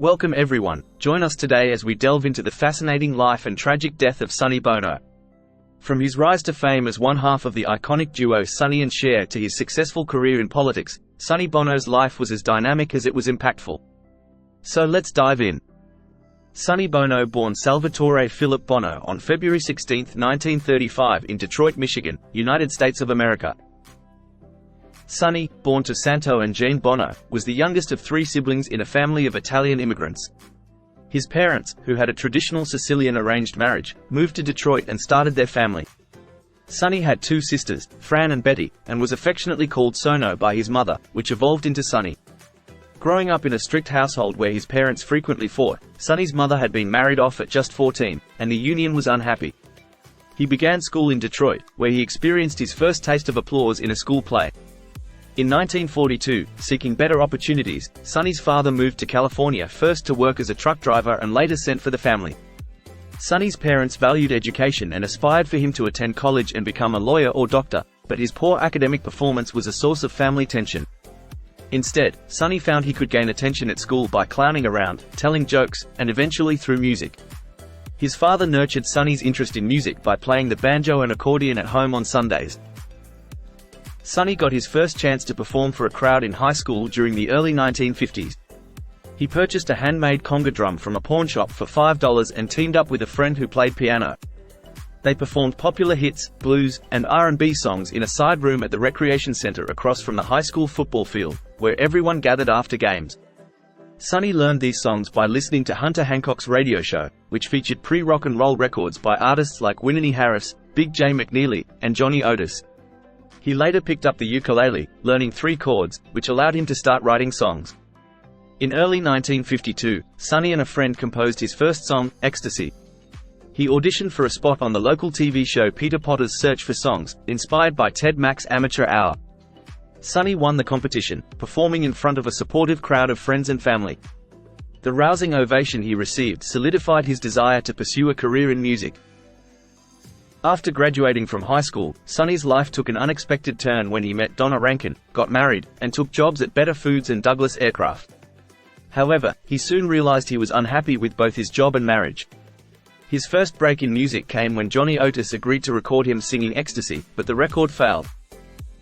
Welcome everyone, join us today as we delve into the fascinating life and tragic death of Sonny Bono. From his rise to fame as one half of the iconic duo Sonny&Cher to his successful career in politics, Sonny Bono's life was as dynamic as it was impactful. So let's dive in. Sonny Bono, born Salvatore Philip Bono on February 16, 1935 in Detroit, Michigan, United States of America. Sonny, born to Santo and Jean Bono, was the youngest of three siblings in a family of Italian immigrants. His parents, who had a traditional Sicilian arranged marriage, moved to Detroit and started their family. Sonny had two sisters, Fran and Betty, and was affectionately called Sono by his mother, which evolved into Sonny. Growing up in a strict household where his parents frequently fought, Sonny's mother had been married off at just 14, and the union was unhappy. He began school in Detroit, where he experienced his first taste of applause in a school play. In 1942, seeking better opportunities, Sonny's father moved to California first to work as a truck driver and later sent for the family. Sonny's parents valued education and aspired for him to attend college and become a lawyer or doctor, but his poor academic performance was a source of family tension. Instead, Sonny found he could gain attention at school by clowning around, telling jokes, and eventually through music. His father nurtured Sonny's interest in music by playing the banjo and accordion at home on Sundays. Sonny got his first chance to perform for a crowd in high school during the early 1950s. He purchased a handmade conga drum from a pawn shop for $5 and teamed up with a friend who played piano. They performed popular hits, blues, and R&B songs in a side room at the recreation center across from the high school football field, where everyone gathered after games. Sonny learned these songs by listening to Hunter Hancock's radio show, which featured pre-rock and roll records by artists like Winnie Harris, Big J McNeely, and Johnny Otis. He later picked up the ukulele, learning 3 chords, which allowed him to start writing songs. In early 1952, Sonny and a friend composed his first song, Ecstasy. He auditioned for a spot on the local TV show Peter Potter's Search for Songs, inspired by Ted Mack's Amateur Hour. Sonny won the competition, performing in front of a supportive crowd of friends and family. The rousing ovation he received solidified his desire to pursue a career in music. After graduating from high school, Sonny's life took an unexpected turn when he met Donna Rankin, got married, and took jobs at Better Foods and Douglas Aircraft. However, he soon realized he was unhappy with both his job and marriage. His first break in music came when Johnny Otis agreed to record him singing Ecstasy, but the record failed.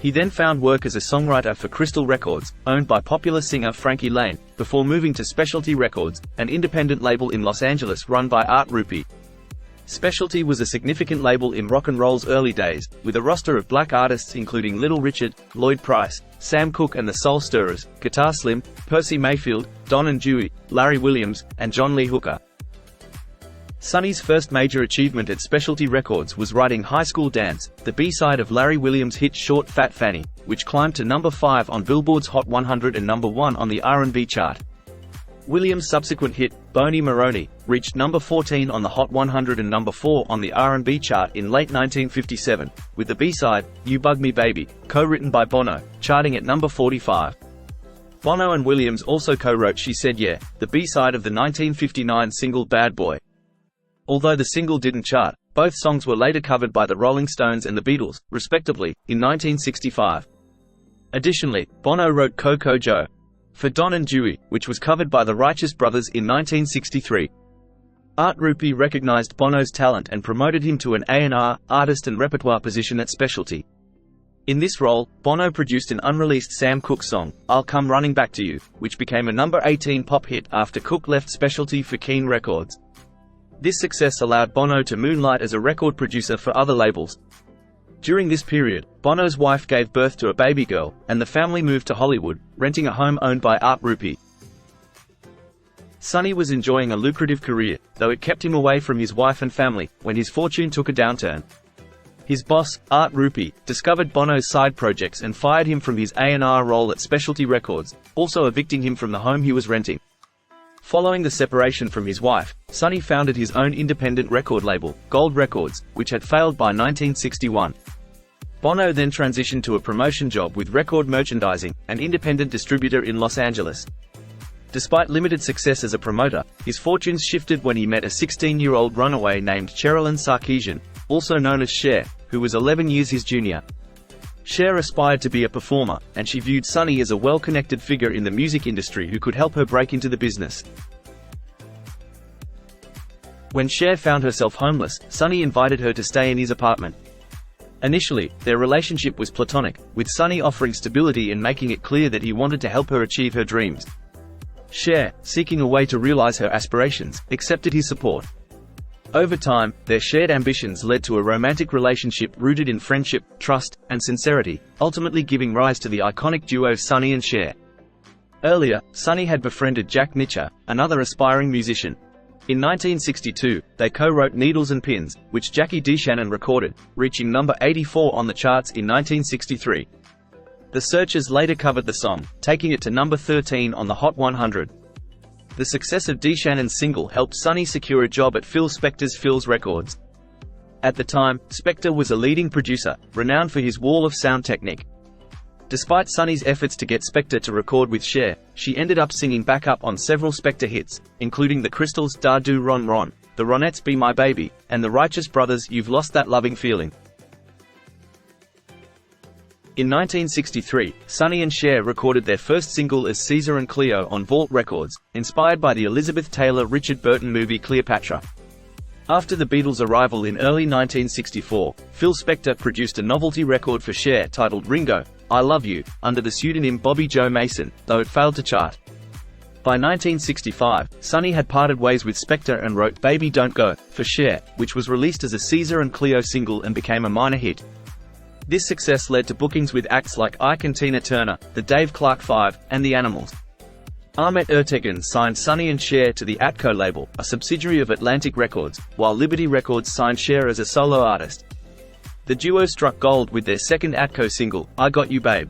He then found work as a songwriter for Crystal Records, owned by popular singer Frankie Laine, before moving to Specialty Records, an independent label in Los Angeles run by Art Rupe. Specialty was a significant label in rock and roll's early days, with a roster of black artists including Little Richard, Lloyd Price, Sam Cooke and the Soul Stirrers, Guitar Slim, Percy Mayfield, Don and Dewey, Larry Williams, and John Lee Hooker. Sonny's first major achievement at Specialty Records was writing High School Dance, the B-side of Larry Williams' hit Short Fat Fanny, which climbed to number 5 on Billboard's Hot 100 and number 1 on the R&B chart. Williams' subsequent hit, Boney Maroney, reached number 14 on the Hot 100 and number 4 on the R&B chart in late 1957, with the B-side, You Bug Me Baby, co-written by Bono, charting at number 45. Bono and Williams also co-wrote She Said Yeah, the B-side of the 1959 single Bad Boy. Although the single didn't chart, both songs were later covered by the Rolling Stones and the Beatles, respectively, in 1965. Additionally, Bono wrote Coco Joe for Don and Dewey, which was covered by the Righteous Brothers in 1963. Art Rupe recognized Bono's talent and promoted him to an A&R, artist and repertoire position at Specialty. In this role, Bono produced an unreleased Sam Cooke song, I'll Come Running Back to You, which became a number 18 pop hit after Cooke left Specialty for Keane Records. This success allowed Bono to moonlight as a record producer for other labels. During this period, Bono's wife gave birth to a baby girl, and the family moved to Hollywood, renting a home owned by Art Rupe. Sonny was enjoying a lucrative career, though it kept him away from his wife and family, when his fortune took a downturn. His boss, Art Rupe, discovered Bono's side projects and fired him from his A&R role at Specialty Records, also evicting him from the home he was renting. Following the separation from his wife, Sonny founded his own independent record label, Gold Records, which had failed by 1961. Bono then transitioned to a promotion job with Record Merchandising, an independent distributor in Los Angeles. Despite limited success as a promoter, his fortunes shifted when he met a 16-year-old runaway named Sherilyn Sarkeesian, also known as Cher, who was 11 years his junior. Cher aspired to be a performer, and she viewed Sonny as a well-connected figure in the music industry who could help her break into the business. When Cher found herself homeless, Sonny invited her to stay in his apartment. Initially, their relationship was platonic, with Sonny offering stability and making it clear that he wanted to help her achieve her dreams. Cher, seeking a way to realize her aspirations, accepted his support. Over time, their shared ambitions led to a romantic relationship rooted in friendship, trust, and sincerity, ultimately giving rise to the iconic duo Sonny and Cher. Earlier, Sonny had befriended Jack Nitzsche, another aspiring musician. In 1962, they co-wrote Needles and Pins, which Jackie DeShannon recorded, reaching number 84 on the charts in 1963. The Searchers later covered the song, taking it to number 13 on the Hot 100. The success of DeShannon's single helped Sonny secure a job at Phil Spector's Phil's Records. At the time, Spector was a leading producer, renowned for his wall of sound technique. Despite Sonny's efforts to get Spector to record with Cher, she ended up singing backup on several Spector hits, including the Crystals' Da Do Ron Ron, the Ronettes' Be My Baby, and the Righteous Brothers' You've Lost That Loving Feeling. In 1963, Sonny and Cher recorded their first single as Caesar and Cleo on Vault Records, inspired by the Elizabeth Taylor-Richard Burton movie Cleopatra. After the Beatles' arrival in early 1964, Phil Spector produced a novelty record for Cher titled Ringo, I Love You, under the pseudonym Bobby Joe Mason, though it failed to chart. By 1965, Sonny had parted ways with Spector and wrote Baby Don't Go for Cher, which was released as a Caesar and Cleo single and became a minor hit. This success led to bookings with acts like Ike and Tina Turner, the Dave Clark Five, and the Animals. Ahmet Ertegun signed Sonny and Cher to the Atco label, a subsidiary of Atlantic Records, while Liberty Records signed Cher as a solo artist. The duo struck gold with their second Atco single, I Got You Babe.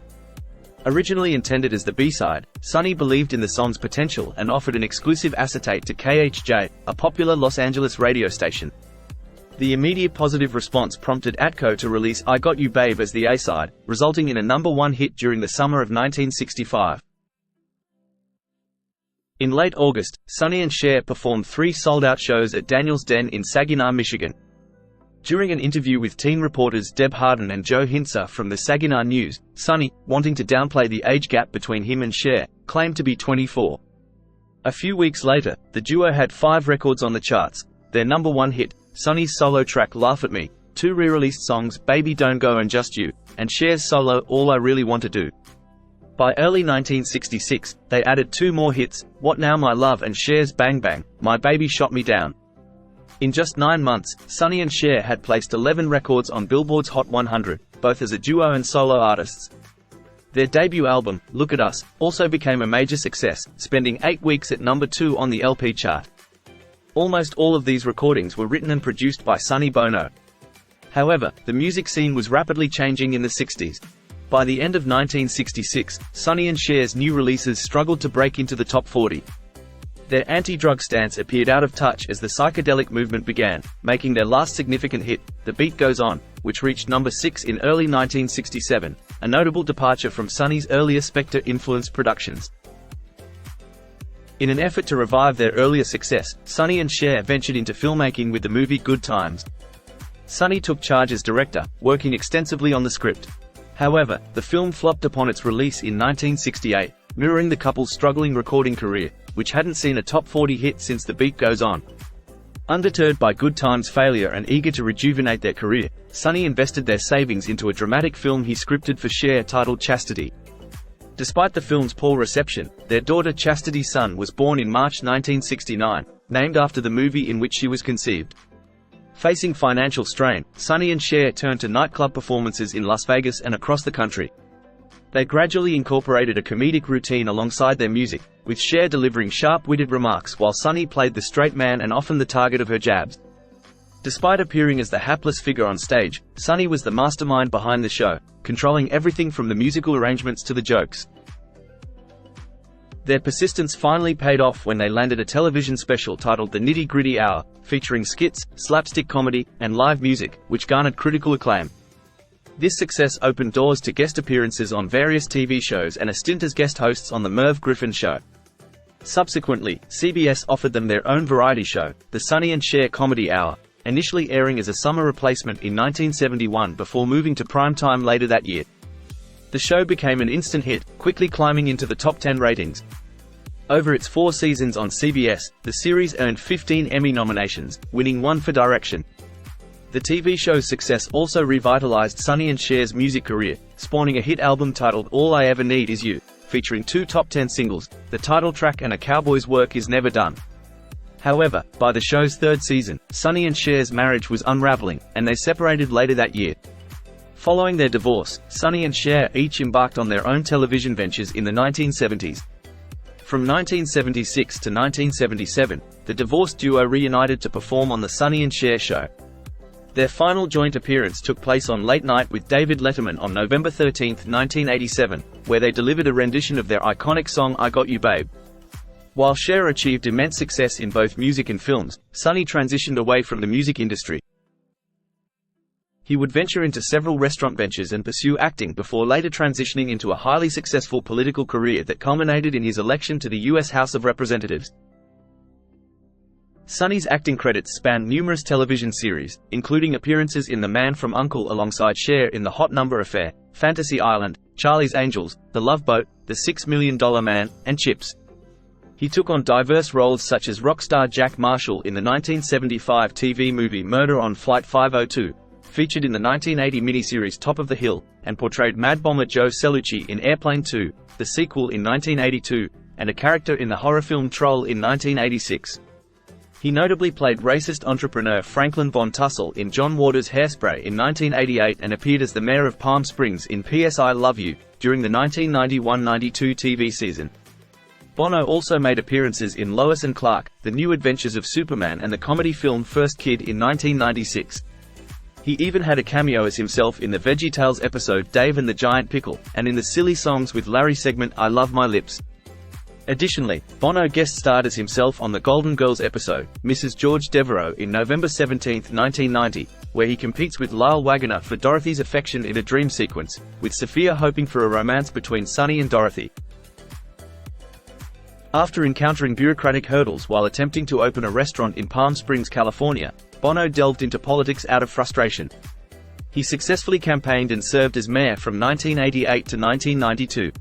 Originally intended as the B-side, Sonny believed in the song's potential and offered an exclusive acetate to KHJ, a popular Los Angeles radio station. The immediate positive response prompted Atco to release I Got You Babe as the A-side, resulting in a #1 hit during the summer of 1965. In late August, Sonny and Cher performed 3 sold-out shows at Daniel's Den in Saginaw, Michigan. During an interview with teen reporters Deb Hardin and Joe Hintzer from the Saginaw News, Sonny, wanting to downplay the age gap between him and Cher, claimed to be 24. A few weeks later, the duo had 5 records on the charts: their #1 hit, Sonny's solo track Laugh At Me, 2 re-released songs Baby Don't Go and Just You, and Cher's solo All I Really Want to Do. By early 1966, they added 2 more hits, What Now My Love and Cher's Bang Bang, My Baby Shot Me Down. In just 9 months, Sonny and Cher had placed 11 records on Billboard's Hot 100, both as a duo and solo artists. Their debut album, Look At Us, also became a major success, spending 8 weeks at #2 on the LP chart. Almost all of these recordings were written and produced by Sonny Bono. However, the music scene was rapidly changing in the 60s. By the end of 1966, Sonny and Cher's new releases struggled to break into the top 40. Their anti-drug stance appeared out of touch as the psychedelic movement began, making their last significant hit, The Beat Goes On, which reached #6 in early 1967, a notable departure from Sonny's earlier Spector-influenced productions. In an effort to revive their earlier success, Sonny and Cher ventured into filmmaking with the movie Good Times. Sonny took charge as director, working extensively on the script. However, the film flopped upon its release in 1968, mirroring the couple's struggling recording career, which hadn't seen a top 40 hit since The Beat Goes On. Undeterred by Good Times' failure and eager to rejuvenate their career, Sonny invested their savings into a dramatic film he scripted for Cher titled Chastity. Despite the film's poor reception, their daughter Chastity's son was born in March 1969, named after the movie in which she was conceived. Facing financial strain, Sonny and Cher turned to nightclub performances in Las Vegas and across the country. They gradually incorporated a comedic routine alongside their music, with Cher delivering sharp-witted remarks while Sonny played the straight man and often the target of her jabs. Despite appearing as the hapless figure on stage, Sonny was the mastermind behind the show, controlling everything from the musical arrangements to the jokes. Their persistence finally paid off when they landed a television special titled The Nitty Gritty Hour, featuring skits, slapstick comedy, and live music, which garnered critical acclaim. This success opened doors to guest appearances on various TV shows and a stint as guest hosts on The Merv Griffin Show. Subsequently, CBS offered them their own variety show, The Sonny and Cher Comedy Hour, initially airing as a summer replacement in 1971 before moving to primetime later that year. The show became an instant hit, quickly climbing into the top 10 ratings. Over its 4 seasons on CBS, the series earned 15 Emmy nominations, winning 1 for direction. The TV show's success also revitalized Sonny and Cher's music career, spawning a hit album titled All I Ever Need Is You, featuring 2 top 10 singles, the title track and A Cowboy's Work Is Never Done. However, by the show's 3rd season, Sonny and Cher's marriage was unraveling, and they separated later that year. Following their divorce, Sonny and Cher each embarked on their own television ventures in the 1970s. From 1976 to 1977, the divorced duo reunited to perform on The Sonny and Cher Show. Their final joint appearance took place on Late Night with David Letterman on November 13, 1987, where they delivered a rendition of their iconic song I Got You Babe. While Cher achieved immense success in both music and films, Sonny transitioned away from the music industry. He would venture into several restaurant ventures and pursue acting before later transitioning into a highly successful political career that culminated in his election to the U.S. House of Representatives. Sonny's acting credits span numerous television series, including appearances in The Man from U.N.C.L.E. alongside Cher in The Hot Number Affair, Fantasy Island, Charlie's Angels, The Love Boat, The $6 Million Man, and Chips. He took on diverse roles such as rock star Jack Marshall in the 1975 TV movie Murder on Flight 502, featured in the 1980 miniseries Top of the Hill, and portrayed Mad Bomber Joe Cellucci in Airplane 2, the sequel in 1982, and a character in the horror film Troll in 1986. He notably played racist entrepreneur Franklin Von Tussle in John Waters' Hairspray in 1988 and appeared as the mayor of Palm Springs in P.S. I Love You, during the 1991-92 TV season. Bono also made appearances in Lois and Clark, The New Adventures of Superman and the comedy film First Kid in 1996. He even had a cameo as himself in the VeggieTales episode Dave and the Giant Pickle, and in the Silly Songs with Larry segment I Love My Lips. Additionally, Bono guest-starred as himself on the Golden Girls episode, Mrs. George Devereaux in November 17, 1990, where he competes with Lyle Waggoner for Dorothy's affection in a dream sequence, with Sophia hoping for a romance between Sonny and Dorothy. After encountering bureaucratic hurdles while attempting to open a restaurant in Palm Springs, California, Bono delved into politics out of frustration. He successfully campaigned and served as mayor from 1988 to 1992.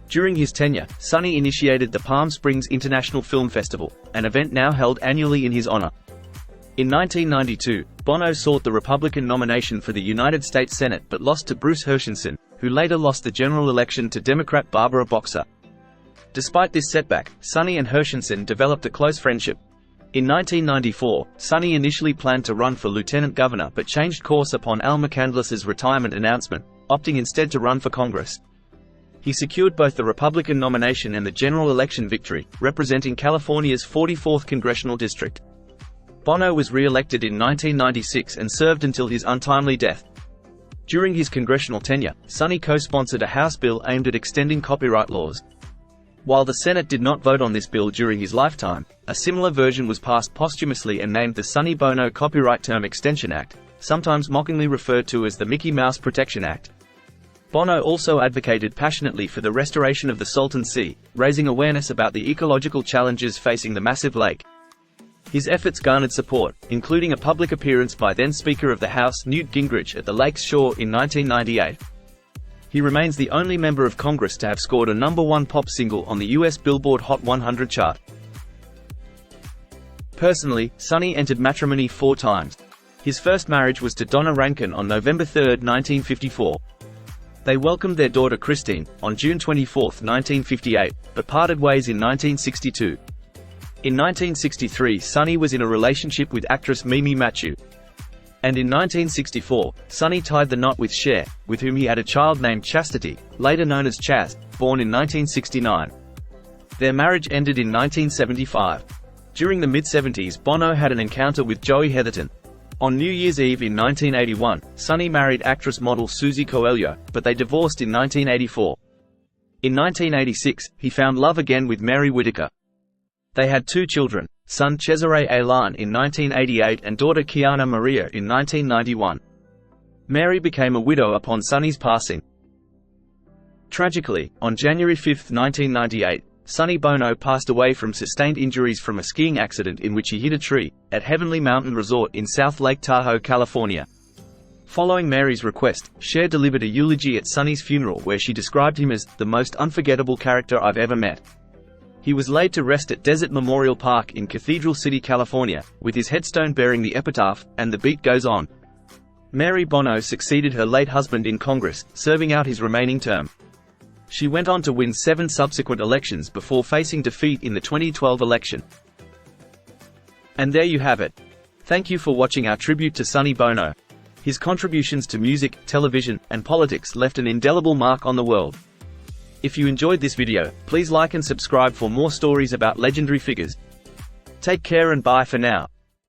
During his tenure, Sonny initiated the Palm Springs International Film Festival, an event now held annually in his honor. In 1992, Bono sought the Republican nomination for the United States Senate but lost to Bruce Hershenson, who later lost the general election to Democrat Barbara Boxer. Despite this setback, Sonny and Hershenson developed a close friendship. In 1994, Sonny initially planned to run for lieutenant governor but changed course upon Al McCandless's retirement announcement, opting instead to run for Congress. He secured both the Republican nomination and the general election victory, representing California's 44th congressional district. Bono was re-elected in 1996 and served until his untimely death. During his congressional tenure, Sonny co-sponsored a House bill aimed at extending copyright laws. While the Senate did not vote on this bill during his lifetime, a similar version was passed posthumously and named the Sonny Bono Copyright Term Extension Act, sometimes mockingly referred to as the Mickey Mouse Protection Act. Bono also advocated passionately for the restoration of the Salton Sea, raising awareness about the ecological challenges facing the massive lake. His efforts garnered support, including a public appearance by then Speaker of the House Newt Gingrich at the lake's shore in 1998. He remains the only member of Congress to have scored a #1 pop single on the US Billboard Hot 100 chart. Personally, Sonny entered matrimony 4 times. His first marriage was to Donna Rankin on November 3, 1954. They welcomed their daughter Christine on June 24, 1958, but parted ways in 1962. In 1963, Sonny was in a relationship with actress Mimi Mathieu. And in 1964, Sonny tied the knot with Cher, with whom he had a child named Chastity, later known as Chaz, born in 1969. Their marriage ended in 1975. During the mid-70s, Bono had an encounter with Joey Heatherton. On New Year's Eve in 1981, Sonny married actress-model Susie Coelho, but they divorced in 1984. In 1986, he found love again with Mary Whitaker. They had 2 children, son Cesare Alan in 1988 and daughter Kiana Maria in 1991. Mary became a widow upon Sonny's passing. Tragically, on January 5, 1998, Sonny Bono passed away from sustained injuries from a skiing accident in which he hit a tree, at Heavenly Mountain Resort in South Lake Tahoe, California. Following Mary's request, Cher delivered a eulogy at Sonny's funeral where she described him as the most unforgettable character I've ever met. He was laid to rest at Desert Memorial Park in Cathedral City, California, with his headstone bearing the epitaph, "And the beat goes on." Mary Bono succeeded her late husband in Congress, serving out his remaining term. She went on to win 7 subsequent elections before facing defeat in the 2012 election. And there you have it. Thank you for watching our tribute to Sonny Bono. His contributions to music, television, and politics left an indelible mark on the world. If you enjoyed this video, please like and subscribe for more stories about legendary figures. Take care and bye for now.